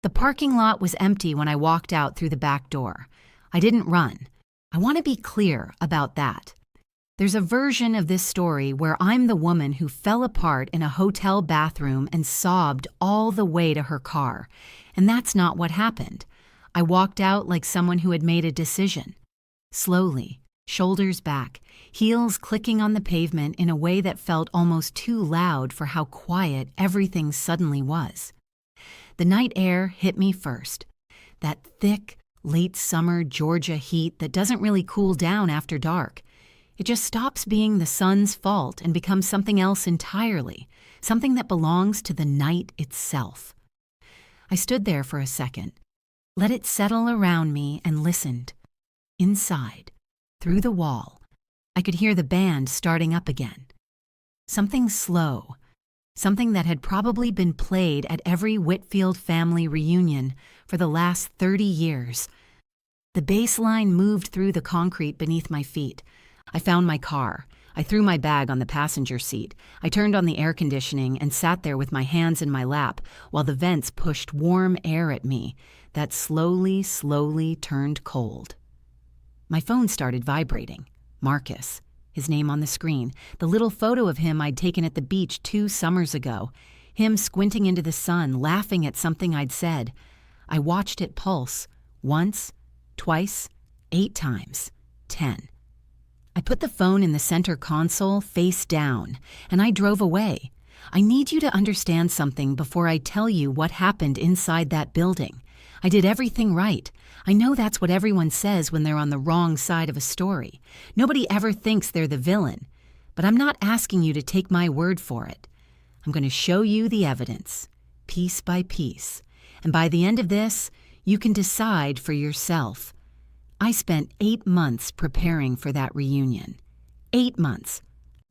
The parking lot was empty when I walked out through the back door. I didn't run. I want to be clear about that. There's a version of this story where I'm the woman who fell apart in a hotel bathroom and sobbed all the way to her car, and that's not what happened. I walked out like someone who had made a decision. Slowly, shoulders back, heels clicking on the pavement in a way that felt almost too loud for how quiet everything suddenly was. The night air hit me first. That thick, late summer Georgia heat that doesn't really cool down after dark. It just stops being the sun's fault and becomes something else entirely, something that belongs to the night itself. I stood there for a second, let it settle around me and listened. Inside, through the wall, I could hear the band starting up again. Something slow, something that had probably been played at every Whitfield family reunion for the last 30 years. The bass line moved through the concrete beneath my feet. I found my car. I threw my bag on the passenger seat. I turned on the air conditioning and sat there with my hands in my lap while the vents pushed warm air at me that slowly turned cold. My phone started vibrating. Marcus, his name on the screen, the little photo of him I'd taken at the beach 2 summers ago, him squinting into the sun, laughing at something I'd said. I watched it pulse, once, twice, 8 times, 10. I put the phone in the center console face down, and I drove away. I need you to understand something before I tell you what happened inside that building. I did everything right. I know that's what everyone says when they're on the wrong side of a story. Nobody ever thinks they're the villain. But I'm not asking you to take my word for it. I'm going to show you the evidence, piece by piece. And by the end of this, you can decide for yourself. I spent 8 months preparing for that reunion. 8 months.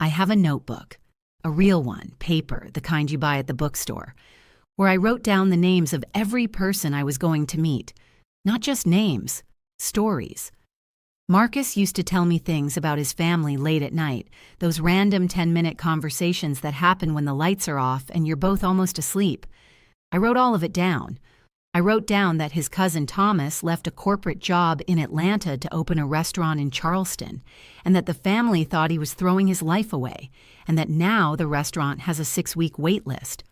I have a notebook, a real one, paper, the kind you buy at the bookstore, where I wrote down the names of every person I was going to meet. Not just names, stories. Marcus used to tell me things about his family late at night, those random 10-minute conversations that happen when the lights are off and you're both almost asleep. I wrote all of it down. I wrote down that his cousin Thomas left a corporate job in Atlanta to open a restaurant in Charleston, and that the family thought he was throwing his life away, and that now the restaurant has a 6-week wait list.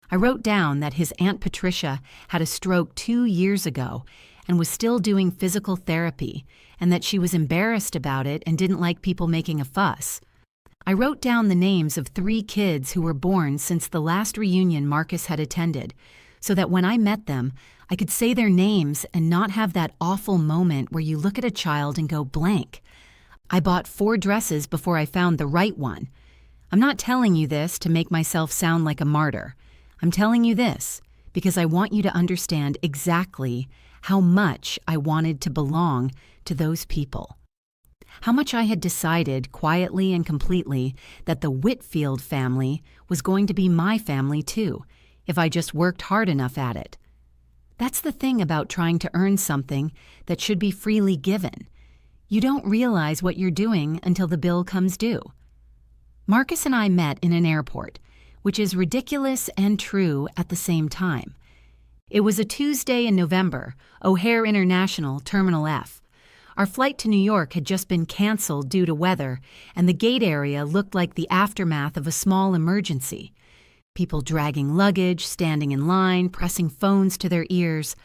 I wrote down that his Aunt Patricia had a stroke 2 years ago and was still doing physical therapy, and that she was embarrassed about it and didn't like people making a fuss. I wrote down the names of 3 kids who were born since the last reunion Marcus had attended, so that when I met them, I could say their names and not have that awful moment where you look at a child and go blank. I bought 4 dresses before I found the right one. I'm not telling you this to make myself sound like a martyr. I'm telling you this because I want you to understand exactly how much I wanted to belong to those people. How much I had decided quietly and completely that the Whitfield family was going to be my family too, if I just worked hard enough at it. That's the thing about trying to earn something that should be freely given. You don't realize what you're doing until the bill comes due. Marcus and I met in an airport, which is ridiculous and true at the same time. It was a Tuesday in November, O'Hare International, Terminal F. Our flight to New York had just been canceled due to weather, and the gate area looked like the aftermath of a small emergency. People dragging luggage, standing in line, pressing phones to their ears.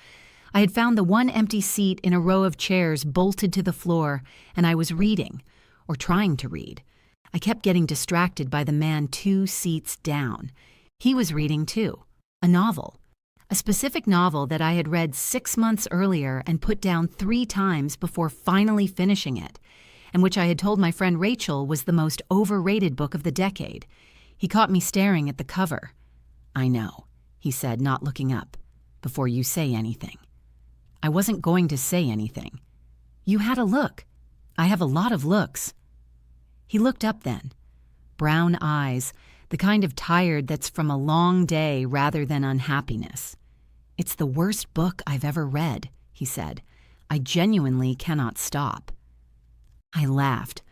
I had found the one empty seat in a row of chairs bolted to the floor, and I was reading, or trying to read. I kept getting distracted by the man 2 seats down. He was reading too, a novel. A specific novel that I had read 6 months earlier and put down 3 times before finally finishing it, and which I had told my friend Rachel was the most overrated book of the decade. He caught me staring at the cover. "I know," he said, not looking up, "before you say anything." I wasn't going to say anything. "You had a look. I have a lot of looks." He looked up then. Brown eyes, the kind of tired that's from a long day rather than unhappiness. "It's the worst book I've ever read," he said. "I genuinely cannot stop." I laughed.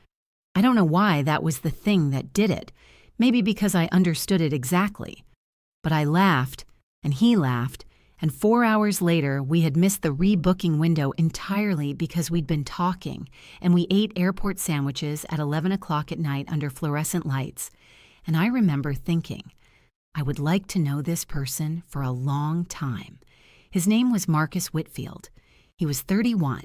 I don't know why that was the thing that did it. Maybe because I understood it exactly. But I laughed, and he laughed, and 4 hours later we had missed the rebooking window entirely because we'd been talking, and we ate airport sandwiches at 11 o'clock at night under fluorescent lights. And I remember thinking, I would like to know this person for a long time. His name was Marcus Whitfield. He was 31.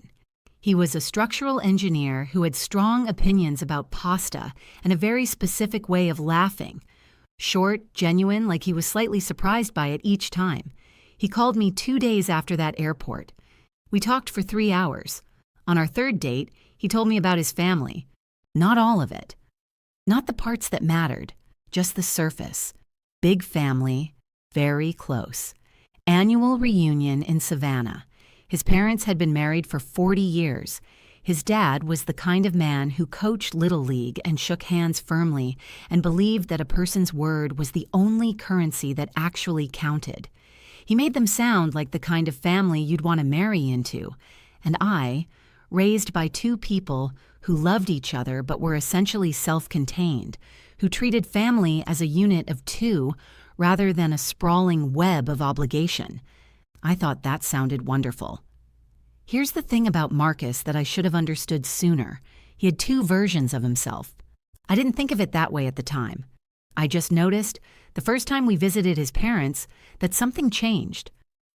He was a structural engineer who had strong opinions about pasta and a very specific way of laughing. Short, genuine, like he was slightly surprised by it each time. He called me 2 days after that airport. We talked for 3 hours. On our third date, he told me about his family. Not all of it. Not the parts that mattered, just the surface. Big family, very close. Annual reunion in Savannah. His parents had been married for 40 years. His dad was the kind of man who coached Little League and shook hands firmly and believed that a person's word was the only currency that actually counted. He made them sound like the kind of family you'd want to marry into. And I, raised by two people who loved each other but were essentially self-contained, who treated family as a unit of two rather than a sprawling web of obligation. I thought that sounded wonderful. Here's the thing about Marcus that I should have understood sooner. He had two versions of himself. I didn't think of it that way at the time. I just noticed, the first time we visited his parents, that something changed.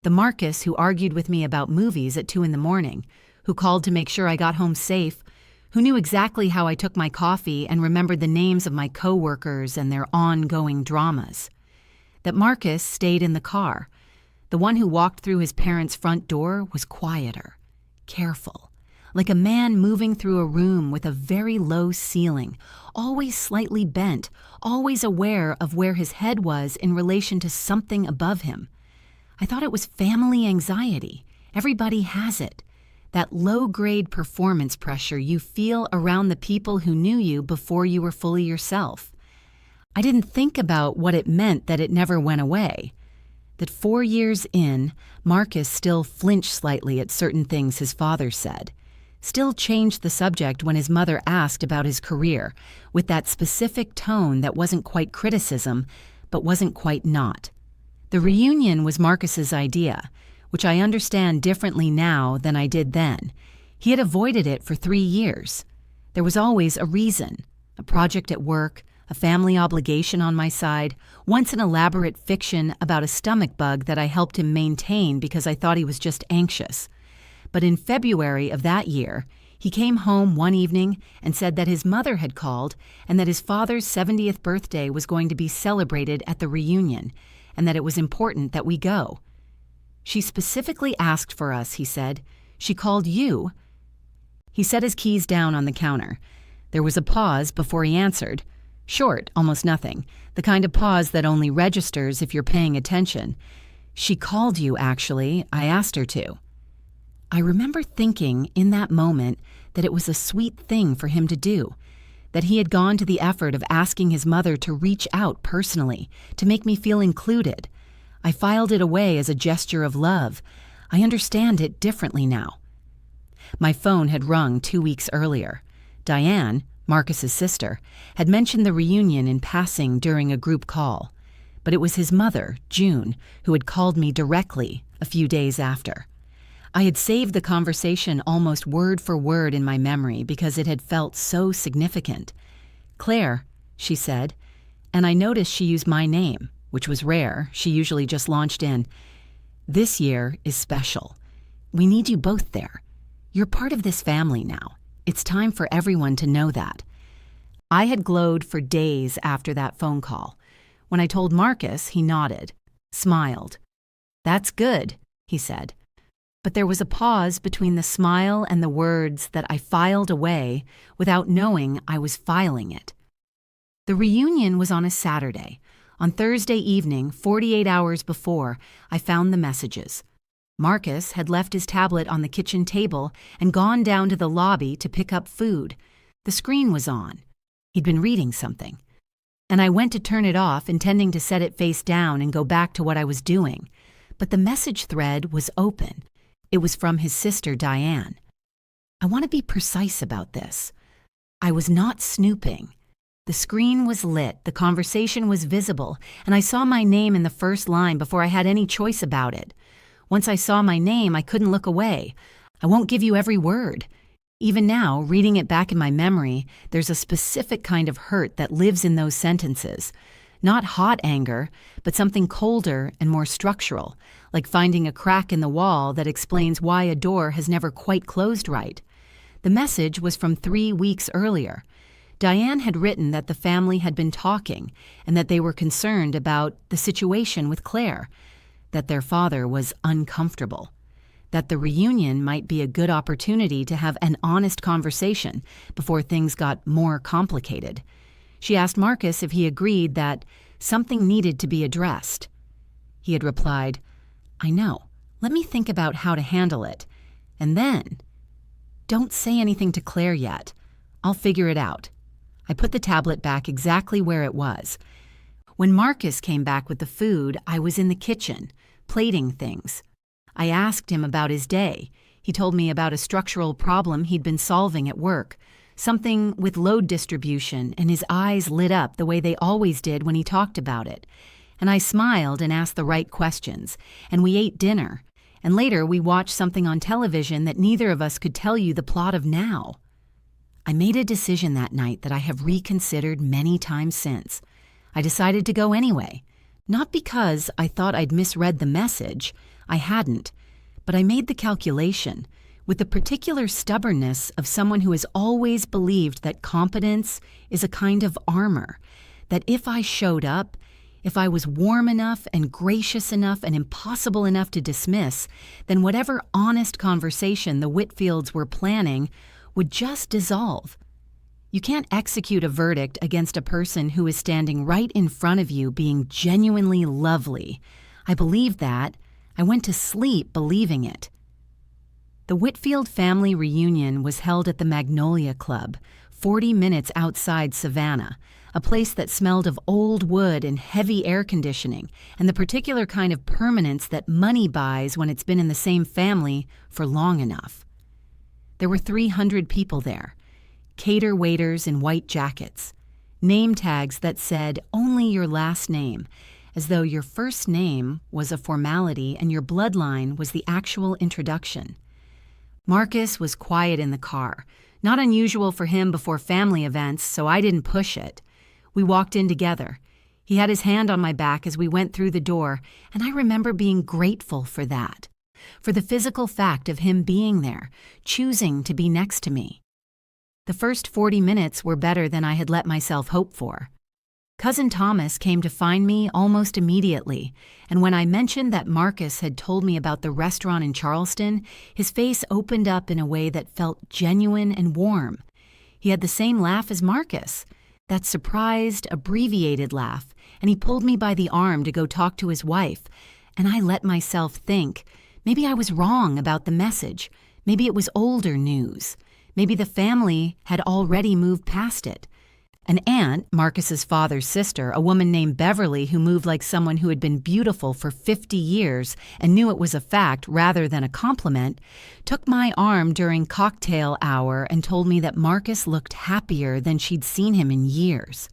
The Marcus who argued with me about movies at 2 a.m, who called to make sure I got home safe, who knew exactly how I took my coffee and remembered the names of my coworkers and their ongoing dramas. That Marcus stayed in the car. The one who walked through his parents' front door was quieter, careful, like a man moving through a room with a very low ceiling, always slightly bent, always aware of where his head was in relation to something above him. I thought it was family anxiety. Everybody has it. That low-grade performance pressure you feel around the people who knew you before you were fully yourself. I didn't think about what it meant that it never went away. That 4 years in, Marcus still flinched slightly at certain things his father said, still changed the subject when his mother asked about his career, with that specific tone that wasn't quite criticism, but wasn't quite not. The reunion was Marcus's idea, which I understand differently now than I did then. He had avoided it for 3 years. There was always a reason, a project at work, a family obligation on my side, once an elaborate fiction about a stomach bug that I helped him maintain because I thought he was just anxious. But in February of that year, he came home one evening and said that his mother had called and that his father's 70th birthday was going to be celebrated at the reunion, and that it was important that we go. She specifically asked for us, he said. She called you. He set his keys down on the counter. There was a pause before he answered. Short, almost nothing, the kind of pause that only registers if you're paying attention. She called you, actually. I asked her to. I remember thinking in that moment that it was a sweet thing for him to do, that he had gone to the effort of asking his mother to reach out personally, to make me feel included. I filed it away as a gesture of love. I understand it differently now. My phone had rung 2 weeks earlier. Diane, Marcus's sister, had mentioned the reunion in passing during a group call, but it was his mother, June, who had called me directly a few days after. I had saved the conversation almost word for word in my memory because it had felt so significant. Claire, she said, and I noticed she used my name, which was rare. She usually just launched in, "This year is special. We need you both there. You're part of this family now. It's time for everyone to know that." I had glowed for days after that phone call. When I told Marcus, he nodded, smiled. "That's good," he said. But there was a pause between the smile and the words that I filed away without knowing I was filing it. The reunion was on a Saturday. On Thursday evening, 48 hours before, I found the messages. Marcus had left his tablet on the kitchen table and gone down to the lobby to pick up food. The screen was on. He'd been reading something. And I went to turn it off, intending to set it face down and go back to what I was doing. But the message thread was open. It was from his sister, Diane. I want to be precise about this. I was not snooping. The screen was lit, the conversation was visible, and I saw my name in the first line before I had any choice about it. Once I saw my name, I couldn't look away. I won't give you every word. Even now, reading it back in my memory, there's a specific kind of hurt that lives in those sentences. Not hot anger, but something colder and more structural, like finding a crack in the wall that explains why a door has never quite closed right. The message was from 3 weeks earlier. Diane had written that the family had been talking and that they were concerned about the situation with Claire, that their father was uncomfortable, that the reunion might be a good opportunity to have an honest conversation before things got more complicated. She asked Marcus if he agreed that something needed to be addressed. He had replied, "I know. Let me think about how to handle it. And then, don't say anything to Claire yet. I'll figure it out." I put the tablet back exactly where it was. When Marcus came back with the food, I was in the kitchen, plating things. I asked him about his day. He told me about a structural problem he'd been solving at work, something with load distribution, and his eyes lit up the way they always did when he talked about it. And I smiled and asked the right questions, and we ate dinner. And later we watched something on television that neither of us could tell you the plot of now. I made a decision that night that I have reconsidered many times since. I decided to go anyway, not because I thought I'd misread the message. I hadn't, but I made the calculation with the particular stubbornness of someone who has always believed that competence is a kind of armor, that if I showed up, if I was warm enough and gracious enough and impossible enough to dismiss, then whatever honest conversation the Whitfields were planning would just dissolve. You can't execute a verdict against a person who is standing right in front of you being genuinely lovely. I believed that. I went to sleep believing it. The Whitfield family reunion was held at the Magnolia Club, 40 minutes outside Savannah, a place that smelled of old wood and heavy air conditioning and the particular kind of permanence that money buys when it's been in the same family for long enough. There were 300 people there, cater waiters in white jackets, name tags that said only your last name, as though your first name was a formality and your bloodline was the actual introduction. Marcus was quiet in the car, not unusual for him before family events, so I didn't push it. We walked in together. He had his hand on my back as we went through the door, and I remember being grateful for that, for the physical fact of him being there, choosing to be next to me. The first 40 minutes were better than I had let myself hope for. Cousin Thomas came to find me almost immediately, and when I mentioned that Marcus had told me about the restaurant in Charleston, his face opened up in a way that felt genuine and warm. He had the same laugh as Marcus, that surprised, abbreviated laugh, and he pulled me by the arm to go talk to his wife, and I let myself think, maybe I was wrong about the message, maybe it was older news, maybe the family had already moved past it. An aunt, Marcus's father's sister, a woman named Beverly who moved like someone who had been beautiful for 50 years and knew it was a fact rather than a compliment, took my arm during cocktail hour and told me that Marcus looked happier than she'd seen him in years.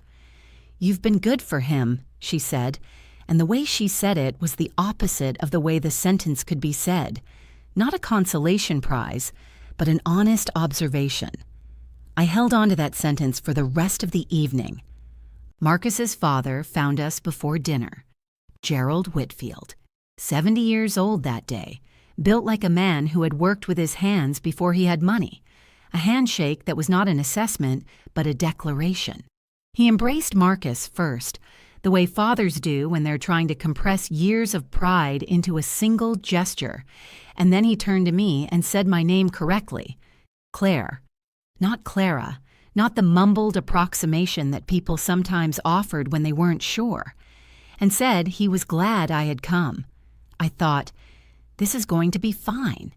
"You've been good for him," she said, and the way she said it was the opposite of the way the sentence could be said. Not a consolation prize, but an honest observation. I held on to that sentence for the rest of the evening. Marcus's father found us before dinner. Gerald Whitfield, 70 years old that day, built like a man who had worked with his hands before he had money. A handshake that was not an assessment, but a declaration. He embraced Marcus first, the way fathers do when they're trying to compress years of pride into a single gesture, and then he turned to me and said my name correctly, Claire. Not Clara, not the mumbled approximation that people sometimes offered when they weren't sure, and said he was glad I had come. I thought, this is going to be fine.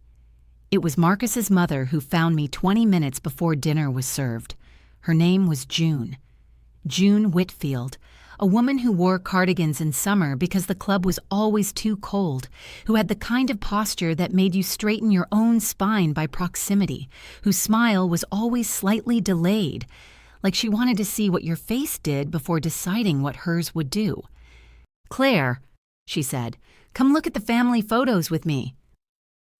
It was Marcus's mother who found me 20 minutes before dinner was served. Her name was June. June Whitfield, a woman who wore cardigans in summer because the club was always too cold, who had the kind of posture that made you straighten your own spine by proximity, whose smile was always slightly delayed, like she wanted to see what your face did before deciding what hers would do. "Claire," she said, Come look at the family photos with me."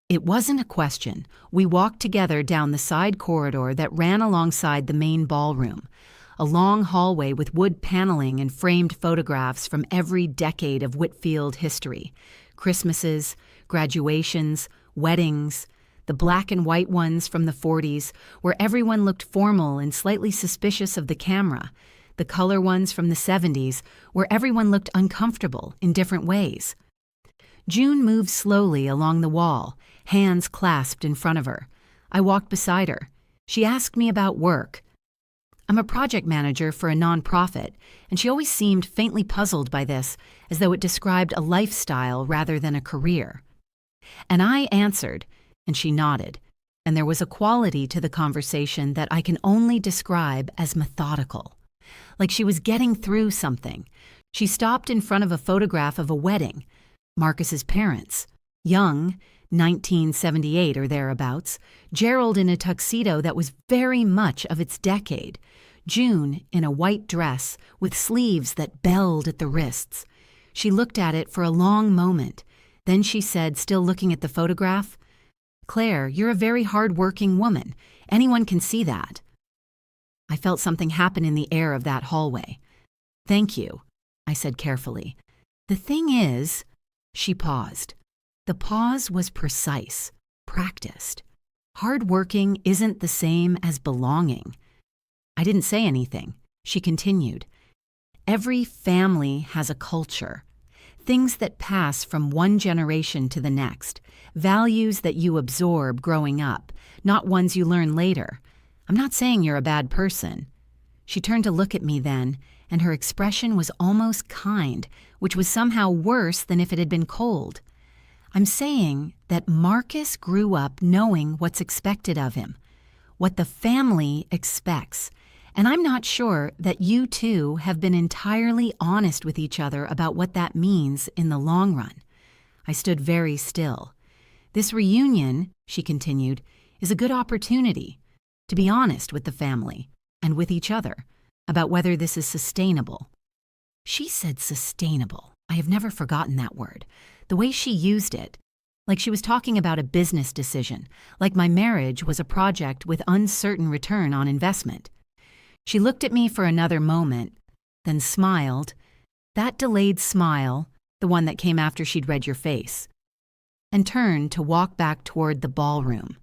It wasn't a question. We walked together down the side corridor that ran alongside the main ballroom, a long hallway with wood paneling and framed photographs from every decade of Whitfield history. Christmases, graduations, weddings, the black and white ones from the 40s, where everyone looked formal and slightly suspicious of the camera, the color ones from the 70s, where everyone looked uncomfortable in different ways. June moved slowly along the wall, hands clasped in front of her. I walked beside her. She asked me about work. I'm a project manager for a nonprofit, and she always seemed faintly puzzled by this, as though it described a lifestyle rather than a career. And I answered, and she nodded, and there was a quality to the conversation that I can only describe as methodical. Like she was getting through something. She stopped in front of a photograph of a wedding. Marcus's parents, young, 1978 or thereabouts, Gerald in a tuxedo that was very much of its decade, June in a white dress with sleeves that belled at the wrists. She looked at it for a long moment. Then she said, still looking at the photograph, "Claire, you're a very hardworking woman. Anyone can see that." I felt something happen in the air of that hallway. "Thank you," I said carefully. "The thing is," she paused. The pause was precise, practiced. Hardworking isn't the same as belonging. I didn't say anything. She continued. Every family has a culture. Things that pass from one generation to the next. Values that you absorb growing up, not ones you learn later. I'm not saying you're a bad person. She turned to look at me then, and her expression was almost kind, which was somehow worse than if it had been cold. I'm saying that Marcus grew up knowing what's expected of him, what the family expects, and I'm not sure that you two have been entirely honest with each other about what that means in the long run. I stood very still. This reunion, she continued, is a good opportunity to be honest with the family and with each other about whether this is sustainable. She said sustainable. I have never forgotten that word. The way she used it, like she was talking about a business decision, like my marriage was a project with uncertain return on investment. She looked at me for another moment, then smiled, that delayed smile, the one that came after she'd read your face, and turned to walk back toward the ballroom.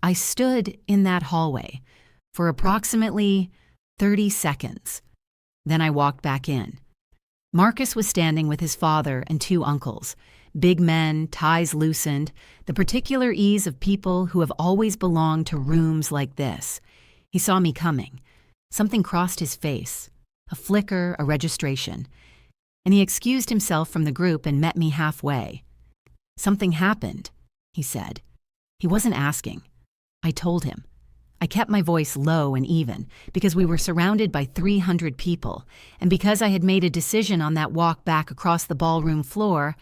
I stood in that hallway for approximately 30 seconds. Then I walked back in. Marcus was standing with his father and two uncles, big men, ties loosened, the particular ease of people who have always belonged to rooms like this. He saw me coming. Something crossed his face, a flicker, a registration, and he excused himself from the group and met me halfway. "Something happened," he said. He wasn't asking. I told him. I kept my voice low and even because we were surrounded by 300 people, and because I had made a decision on that walk back across the ballroom floor,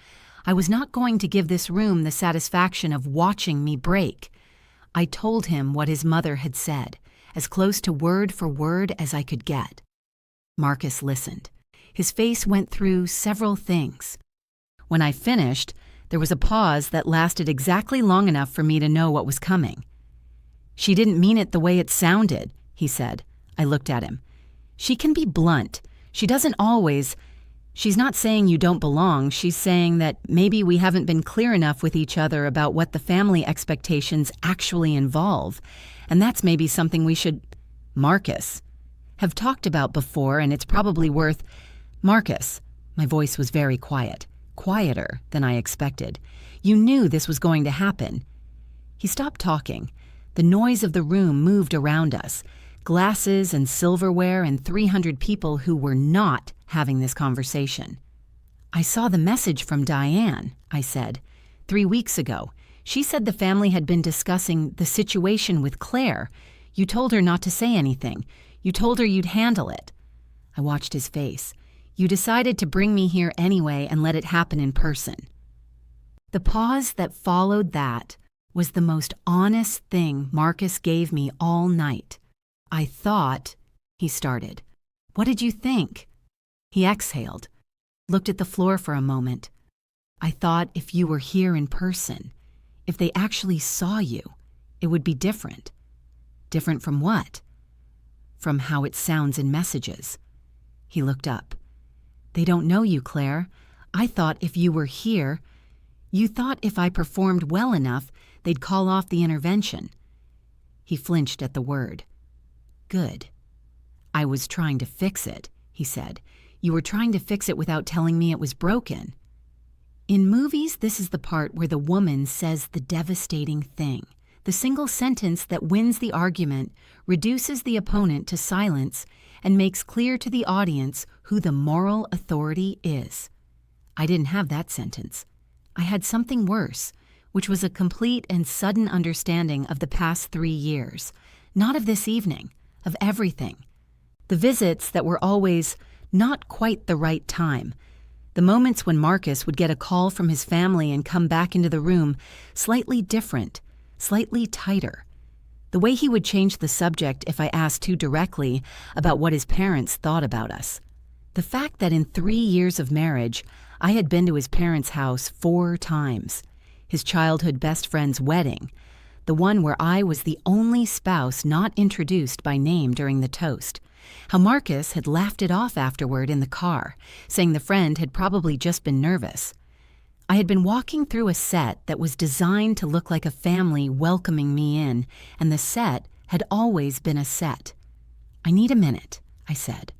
I was not going to give this room the satisfaction of watching me break. I told him what his mother had said, as close to word for word as I could get. Marcus listened. His face went through several things. When I finished, there was a pause that lasted exactly long enough for me to know what was coming. "She didn't mean it the way it sounded," he said. I looked at him. "She can be blunt. She doesn't always. She's not saying you don't belong. She's saying that maybe we haven't been clear enough with each other about what the family expectations actually involve. And that's maybe something we should, Marcus, have talked about before, and it's probably worth—" "Marcus," my voice was very quiet, quieter than I expected. "You knew this was going to happen." He stopped talking. The noise of the room moved around us, glasses and silverware and 300 people who were not having this conversation. "I saw the message from Diane," I said. 3 weeks ago. She said the family had been discussing the situation with Claire. You told her not to say anything. You told her you'd handle it." I watched his face. "You decided to bring me here anyway and let it happen in person." The pause that followed that was the most honest thing Marcus gave me all night. "I thought," he started. "What did you think?" He exhaled, looked at the floor for a moment. I thought if you were here in person, if they actually saw you, it would be different. Different from what? From how it sounds in messages. He looked up. They don't know you, Claire. I thought if you were here, you thought if I performed well enough, they'd call off the intervention. He flinched at the word. Good. I was trying to fix it, he said. You were trying to fix it without telling me it was broken. In movies, this is the part where the woman says the devastating thing. The single sentence that wins the argument, reduces the opponent to silence, and makes clear to the audience who the moral authority is. I didn't have that sentence. I had something worse, which was a complete and sudden understanding of the past 3 years. Not of this evening, of everything. The visits that were always not quite the right time. The moments when Marcus would get a call from his family and come back into the room slightly different, slightly tighter. The way he would change the subject if I asked too directly about what his parents thought about us. The fact that in 3 years of marriage, I had been to his parents' house 4 times. His childhood best friend's wedding, the one where I was the only spouse not introduced by name during the toast. How Marcus had laughed it off afterward in the car, saying the friend had probably just been nervous. I had been walking through a set that was designed to look like a family welcoming me in, and the set had always been a set. I need a minute, I said.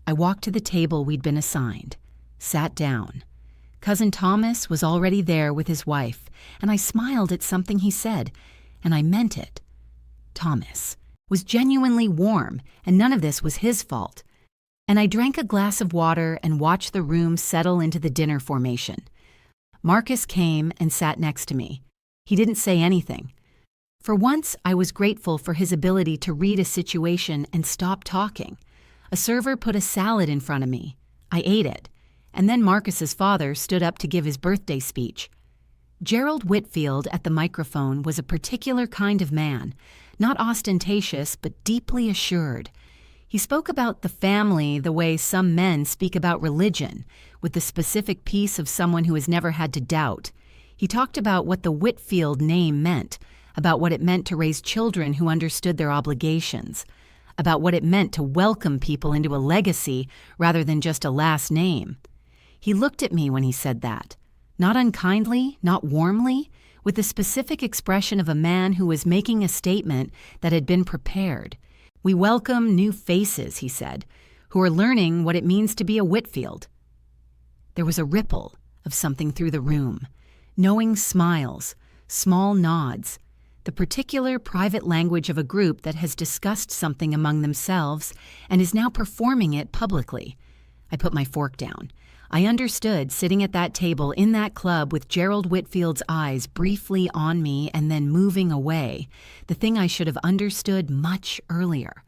I walked to the table we'd been assigned, sat down. Cousin Thomas was already there with his wife, and I smiled at something he said, and I meant it. Thomas was genuinely warm, and none of this was his fault. And I drank a glass of water and watched the room settle into the dinner formation. Marcus came and sat next to me. He didn't say anything. For once, I was grateful for his ability to read a situation and stop talking. A server put a salad in front of me. I ate it. And then Marcus's father stood up to give his birthday speech. Gerald Whitfield at the microphone was a particular kind of man, not ostentatious but deeply assured. He spoke about the family the way some men speak about religion, with the specific peace of someone who has never had to doubt. He talked about what the Whitfield name meant, about what it meant to raise children who understood their obligations, about what it meant to welcome people into a legacy rather than just a last name. He looked at me when he said that, not unkindly, not warmly, with the specific expression of a man who was making a statement that had been prepared. We welcome new faces, he said, who are learning what it means to be a Whitfield. There was a ripple of something through the room, knowing smiles, small nods, the particular private language of a group that has discussed something among themselves and is now performing it publicly. I put my fork down. I understood sitting at that table in that club with Gerald Whitfield's eyes briefly on me and then moving away, the thing I should have understood much earlier.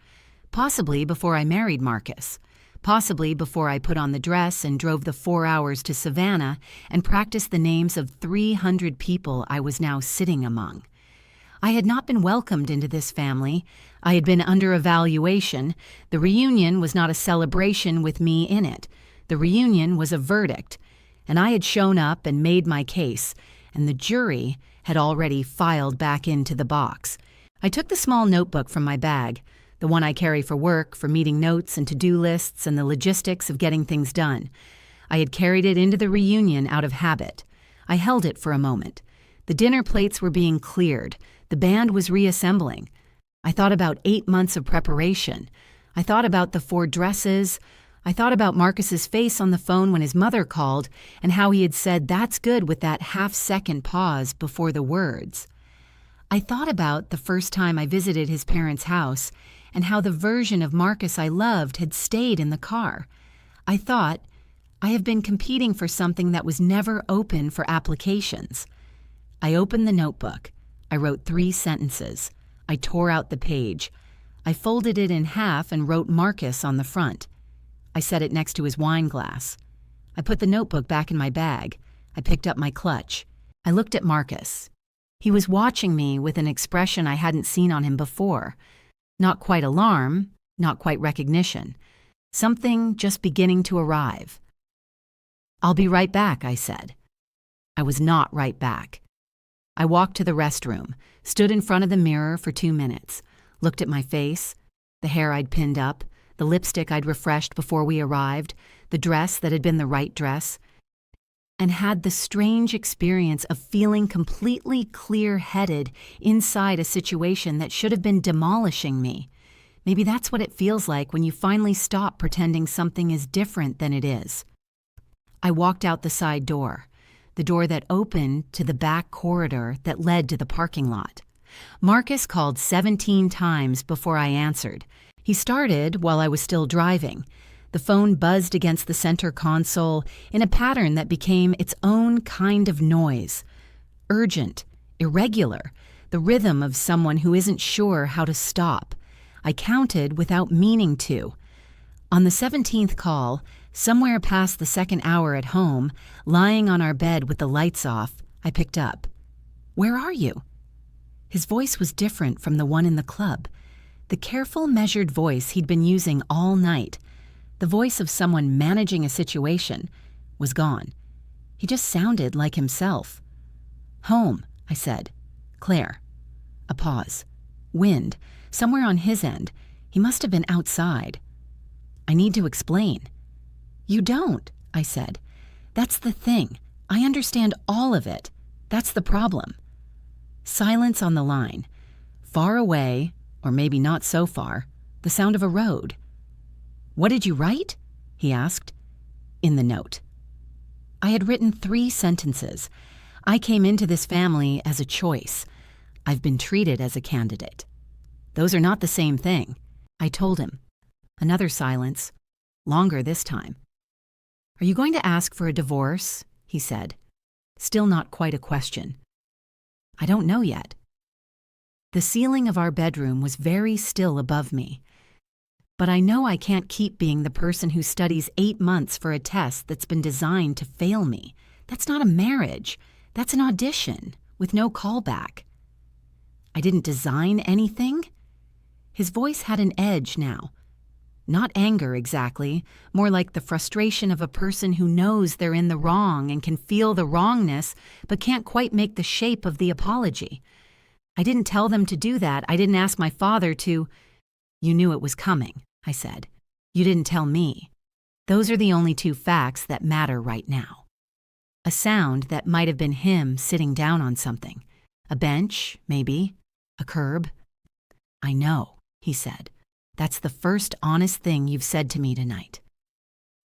Possibly before I married Marcus. Possibly before I put on the dress and drove the 4 hours to Savannah and practiced the names of 300 people I was now sitting among. I had not been welcomed into this family. I had been under evaluation. The reunion was not a celebration with me in it. The reunion was a verdict, and I had shown up and made my case, and the jury had already filed back into the box. I took the small notebook from my bag, the one I carry for work, for meeting notes and to-do lists and the logistics of getting things done. I had carried it into the reunion out of habit. I held it for a moment. The dinner plates were being cleared. The band was reassembling. I thought about 8 months of preparation. I thought about the 4 dresses. I thought about Marcus's face on the phone when his mother called and how he had said, "That's good," with that half-second pause before the words. I thought about the first time I visited his parents' house and how the version of Marcus I loved had stayed in the car. I thought, I have been competing for something that was never open for applications. I opened the notebook. I wrote 3 sentences. I tore out the page. I folded it in half and wrote Marcus on the front. I set it next to his wine glass. I put the notebook back in my bag. I picked up my clutch. I looked at Marcus. He was watching me with an expression I hadn't seen on him before. Not quite alarm, not quite recognition. Something just beginning to arrive. "I'll be right back," I said. I was not right back. I walked to the restroom, stood in front of the mirror for 2 minutes, looked at my face, the hair I'd pinned up, the lipstick I'd refreshed before we arrived, the dress that had been the right dress, and had the strange experience of feeling completely clear-headed inside a situation that should have been demolishing me. Maybe that's what it feels like when you finally stop pretending something is different than it is. I walked out the side door, the door that opened to the back corridor that led to the parking lot. Marcus called 17 times before I answered. He started while I was still driving. The phone buzzed against the center console in a pattern that became its own kind of noise. Urgent, irregular, the rhythm of someone who isn't sure how to stop. I counted without meaning to. On the 17th call, somewhere past the second hour at home, lying on our bed with the lights off, I picked up. "Where are you?" His voice was different from the one in the club. The careful, measured voice he'd been using all night, the voice of someone managing a situation, was gone. He just sounded like himself. "Home," I said. "Claire." A pause. Wind, somewhere on his end. He must have been outside. "I need to explain." "You don't," I said. "That's the thing. I understand all of it. That's the problem." Silence on the line. Far away, or maybe not so far, the sound of a road. "What did you write?" he asked. "In the note." I had written 3 sentences. I came into this family as a choice. I've been treated as a candidate. Those are not the same thing, I told him. Another silence, longer this time. "Are you going to ask for a divorce?" he said. Still not quite a question. "I don't know yet." The ceiling of our bedroom was very still above me. But I know I can't keep being the person who studies 8 months for a test that's been designed to fail me. That's not a marriage. That's an audition, with no callback. "I didn't design anything?" His voice had an edge now. Not anger exactly, more like the frustration of a person who knows they're in the wrong and can feel the wrongness, but can't quite make the shape of the apology. "I didn't tell them to do that. I didn't ask my father to—" "You knew it was coming," I said. "You didn't tell me. Those are the only 2 facts that matter right now." A sound that might have been him sitting down on something. A bench, maybe. A curb. "I know," he said. "That's the first honest thing you've said to me tonight."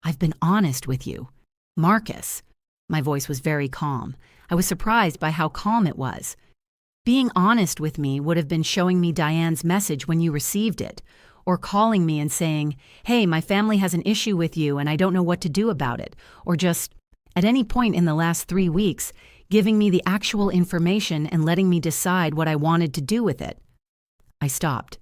"I've been honest with you. Marcus." My voice was very calm. I was surprised by how calm it was. Being honest with me would have been showing me Diane's message when you received it, or calling me and saying, "Hey, my family has an issue with you and I don't know what to do about it," or just, at any point in the last 3 weeks, giving me the actual information and letting me decide what I wanted to do with it. I stopped.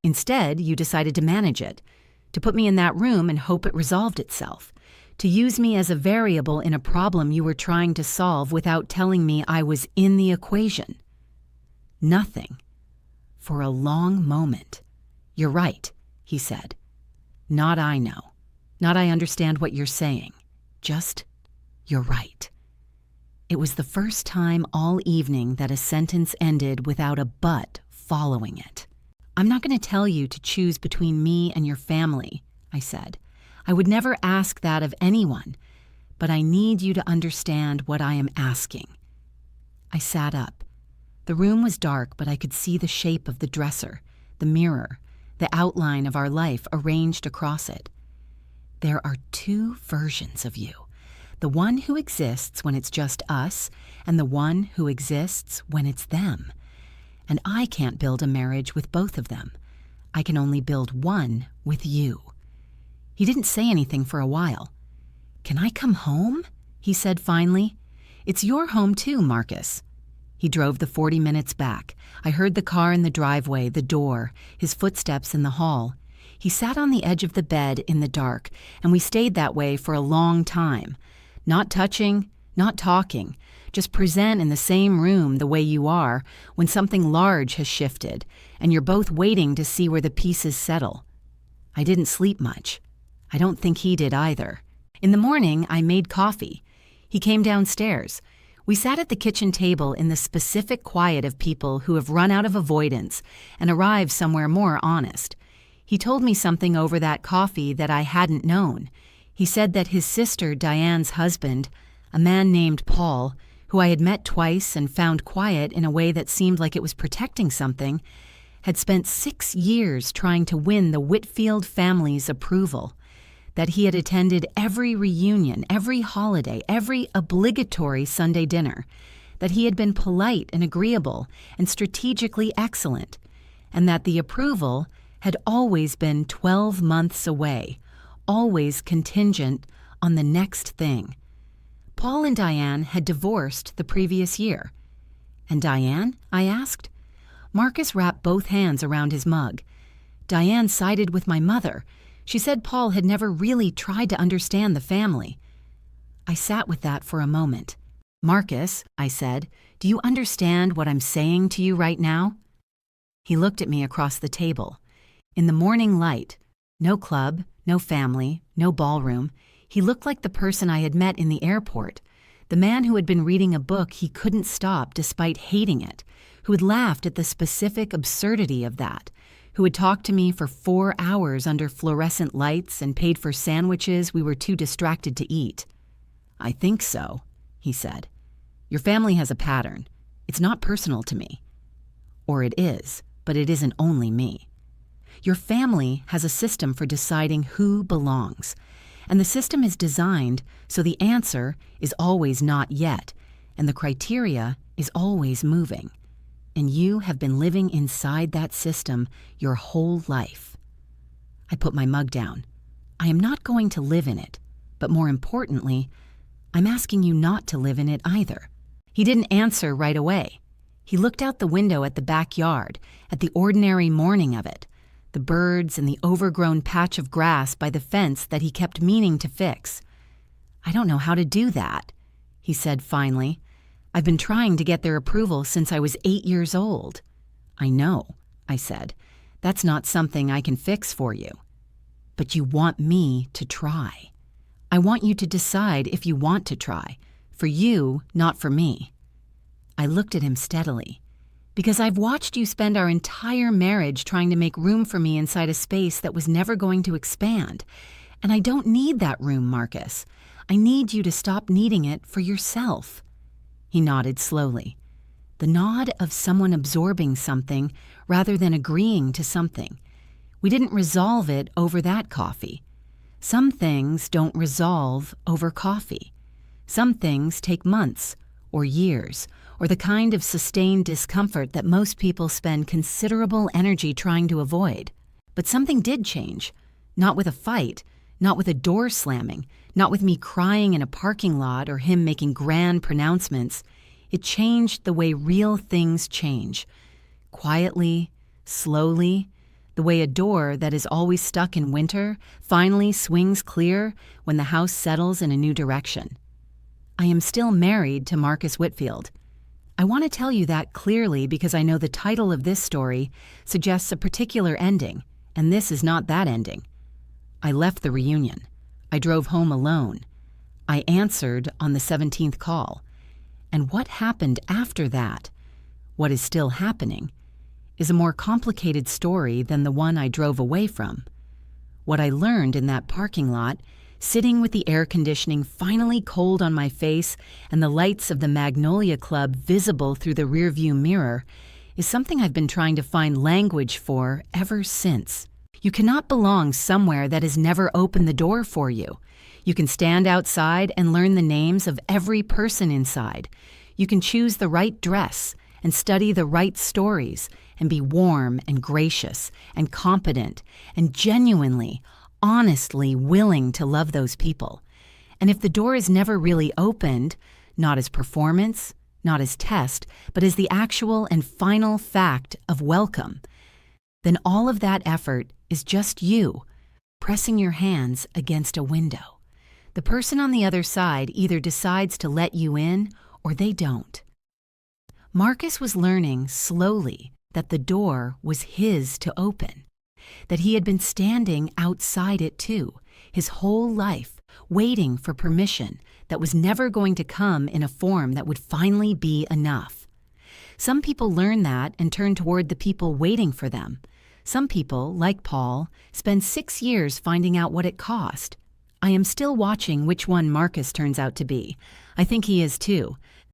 Instead, you decided to manage it, to put me in that room and hope it resolved itself, to use me as a variable in a problem you were trying to solve without telling me I was in the equation. Nothing. For a long moment. "You're right," he said. "Not I know. Not I understand what you're saying. Just, you're right." It was the first time all evening that a sentence ended without a but following it. "I'm not going to tell you to choose between me and your family," I said. "I would never ask that of anyone, but I need you to understand what I am asking." I sat up. The room was dark, but I could see the shape of the dresser, the mirror, the outline of our life arranged across it. "There are 2 versions of you. The one who exists when it's just us, and the one who exists when it's them. And I can't build a marriage with both of them. I can only build one with you." He didn't say anything for a while. "Can I come home?" he said finally. "It's your home too, Marcus." He drove the 40 minutes back. I heard the car in the driveway, the door, his footsteps in the hall. He sat on the edge of the bed in the dark, and we stayed that way for a long time. Not touching, not talking, just present in the same room the way you are when something large has shifted, and you're both waiting to see where the pieces settle. I didn't sleep much. I don't think he did either. In the morning, I made coffee. He came downstairs. We sat at the kitchen table in the specific quiet of people who have run out of avoidance and arrived somewhere more honest. He told me something over that coffee that I hadn't known. He said that his sister Diane's husband, a man named Paul, who I had met twice and found quiet in a way that seemed like it was protecting something, had spent 6 years trying to win the Whitfield family's approval, that he had attended every reunion, every holiday, every obligatory Sunday dinner, that he had been polite and agreeable and strategically excellent, and that the approval had always been 12 months away, always contingent on the next thing. Paul and Diane had divorced the previous year. And Diane? I asked. Marcus wrapped both hands around his mug. Diane sided with my mother. She said Paul had never really tried to understand the family. I sat with that for a moment. Marcus, I said, do you understand what I'm saying to you right now? He looked at me across the table. In the morning light, no club, no family, no ballroom, he looked like the person I had met in the airport, the man who had been reading a book he couldn't stop despite hating it, who had laughed at the specific absurdity of that, who had talked to me for 4 hours under fluorescent lights and paid for sandwiches we were too distracted to eat. I think so, he said. Your family has a pattern. It's not personal to me. Or it is, but it isn't only me. Your family has a system for deciding who belongs, and the system is designed so the answer is always not yet, and the criteria is always moving. And you have been living inside that system your whole life. I put my mug down. I am not going to live in it, but more importantly, I'm asking you not to live in it either. He didn't answer right away. He looked out the window at the backyard, at the ordinary morning of it, the birds and the overgrown patch of grass by the fence that he kept meaning to fix. I don't know how to do that, he said finally. I've been trying to get their approval since I was 8 years old. I know, I said. That's not something I can fix for you. But you want me to try. I want you to decide if you want to try. For you, not for me. I looked at him steadily. Because I've watched you spend our entire marriage trying to make room for me inside a space that was never going to expand. And I don't need that room, Marcus. I need you to stop needing it for yourself. He nodded slowly. The nod of someone absorbing something rather than agreeing to something. We didn't resolve it over that coffee. Some things don't resolve over coffee. Some things take months or years, or the kind of sustained discomfort that most people spend considerable energy trying to avoid. But something did change. Not with a fight, not with a door slamming, not with me crying in a parking lot or him making grand pronouncements. It changed the way real things change. Quietly, slowly, the way a door that is always stuck in winter finally swings clear when the house settles in a new direction. I am still married to Marcus Whitfield. I want to tell you that clearly because I know the title of this story suggests a particular ending, and this is not that ending. I left the reunion. I drove home alone. I answered on the 17th call. And what happened after that, what is still happening, is a more complicated story than the one I drove away from. What I learned in that parking lot, sitting with the air conditioning finally cold on my face and the lights of the Magnolia Club visible through the rearview mirror, is something I've been trying to find language for ever since. You cannot belong somewhere that has never opened the door for you. You can stand outside and learn the names of every person inside. You can choose the right dress and study the right stories and be warm and gracious and competent and genuinely, honestly willing to love those people. And if the door is never really opened, not as performance, not as test, but as the actual and final fact of welcome, then all of that effort is just you pressing your hands against a window. The person on the other side either decides to let you in or they don't. Marcus was learning slowly that the door was his to open, that he had been standing outside it too, his whole life, waiting for permission, that was never going to come in a form that would finally be enough. Some people learn that and turn toward the people waiting for them. Some people, like Paul, spend 6 years finding out what it cost. I am still watching which one Marcus turns out to be. I think he is too.